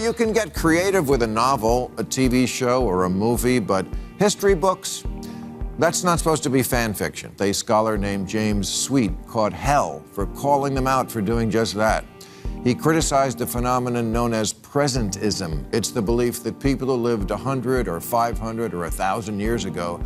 You can get creative with a novel, a TV show, or a movie, but history books, that's not supposed to be fan fiction. A scholar named James Sweet caught hell for calling them out for doing just that. He criticized a phenomenon known as Presentism. It's the belief that people who lived 100 or 500 or 1,000 years ago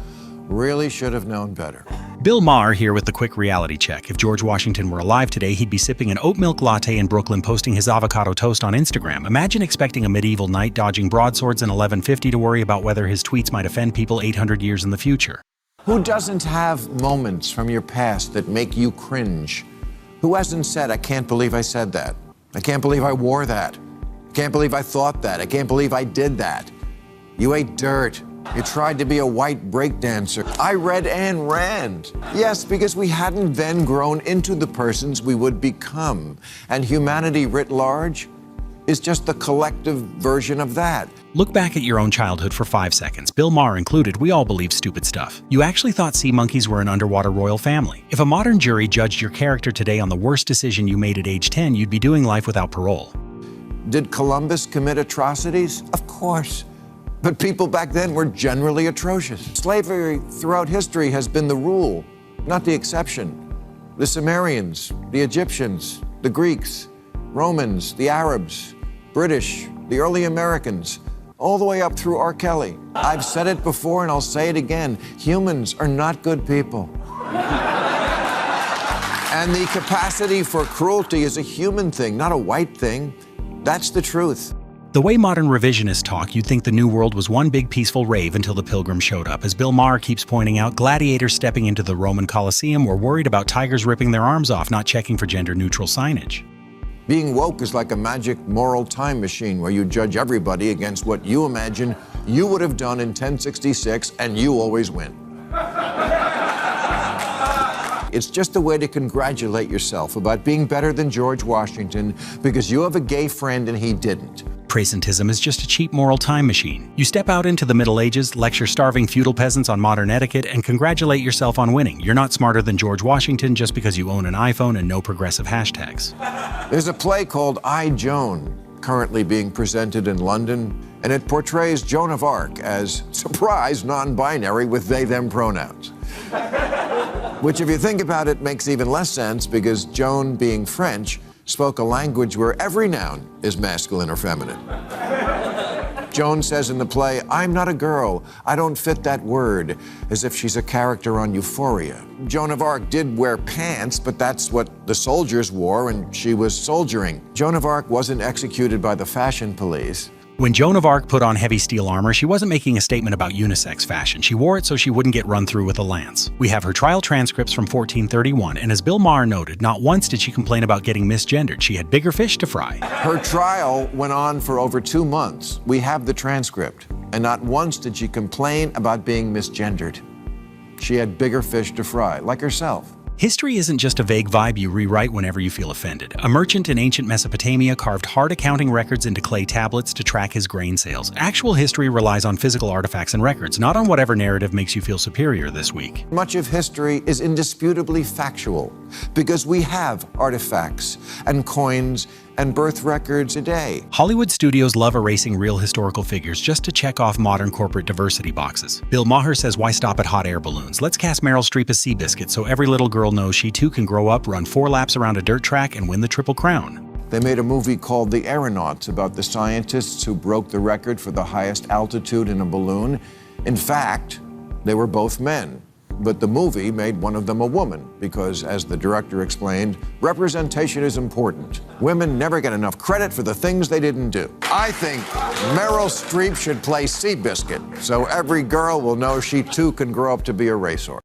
really should have known better. Bill Maher here with the quick reality check. If George Washington were alive today, he'd be sipping an oat milk latte in Brooklyn, posting his avocado toast on Instagram. Imagine expecting a medieval knight dodging broadswords in 1150 to worry about whether his tweets might offend people 800 years in the future. Who doesn't have moments from your past that make you cringe? Who hasn't said, I can't believe I said that? I can't believe I wore that. I can't believe I thought that. I can't believe I did that. You ate dirt. You tried to be a white breakdancer. I read Ayn Rand. Yes, because we hadn't then grown into the persons we would become. And humanity writ large is just the collective version of that. Look back at your own childhood for 5 seconds. Bill Maher included, we all believed stupid stuff. You actually thought sea monkeys were an underwater royal family. If a modern jury judged your character today on the worst decision you made at age 10, you'd be doing life without parole. Did Columbus commit atrocities? Of course. But people back then were generally atrocious. Slavery throughout history has been the rule, not the exception. The Sumerians, the Egyptians, the Greeks, Romans, the Arabs, British, the early Americans, all the way up through R. Kelly. I've said it before and I'll say it again. Humans are not good people. And the capacity for cruelty is a human thing, not a white thing. That's the truth. The way modern revisionists talk, you'd think the New World was one big peaceful rave until the Pilgrims showed up. As Bill Maher keeps pointing out, gladiators stepping into the Roman Colosseum were worried about tigers ripping their arms off, not checking for gender-neutral signage. Being woke is like a magic moral time machine where you judge everybody against what you imagine you would have done in 1066, and you always win. It's just a way to congratulate yourself about being better than George Washington because you have a gay friend and he didn't. Presentism is just a cheap moral time machine. You step out into the Middle Ages, lecture starving feudal peasants on modern etiquette, and congratulate yourself on winning. You're not smarter than George Washington just because you own an iPhone and no progressive hashtags. There's a play called I, Joan, currently being presented in London, and it portrays Joan of Arc as, surprise, non-binary with they-them pronouns. Which, if you think about it, makes even less sense because Joan, being French, spoke a language where every noun is masculine or feminine. Joan says in the play, I'm not a girl, I don't fit that word, as if she's a character on Euphoria. Joan of Arc did wear pants, but that's what the soldiers wore, and she was soldiering. Joan of Arc wasn't executed by the fashion police. When Joan of Arc put on heavy steel armor, she wasn't making a statement about unisex fashion. She wore it so she wouldn't get run through with a lance. We have her trial transcripts from 1431, and as Bill Maher noted, not once did she complain about getting misgendered. She had bigger fish to fry. Her trial went on for over 2 months. We have the transcript, and not once did she complain about being misgendered. She had bigger fish to fry, like herself. History isn't just a vague vibe you rewrite whenever you feel offended. A merchant in ancient Mesopotamia carved hard accounting records into clay tablets to track his grain sales. Actual history relies on physical artifacts and records, not on whatever narrative makes you feel superior this week. Much of history is indisputably factual because we have artifacts and coins and birth records today. Hollywood studios love erasing real historical figures just to check off modern corporate diversity boxes. Bill Maher says, why stop at hot air balloons? Let's cast Meryl Streep as Seabiscuit so every little girl knows she too can grow up, run 4 laps around a dirt track, and win the Triple Crown. They made a movie called The Aeronauts about the scientists who broke the record for the highest altitude in a balloon. In fact, they were both men. But the movie made one of them a woman because, as the director explained, representation is important. Women never get enough credit for the things they didn't do. I think Meryl Streep should play Seabiscuit so every girl will know she too can grow up to be a racehorse.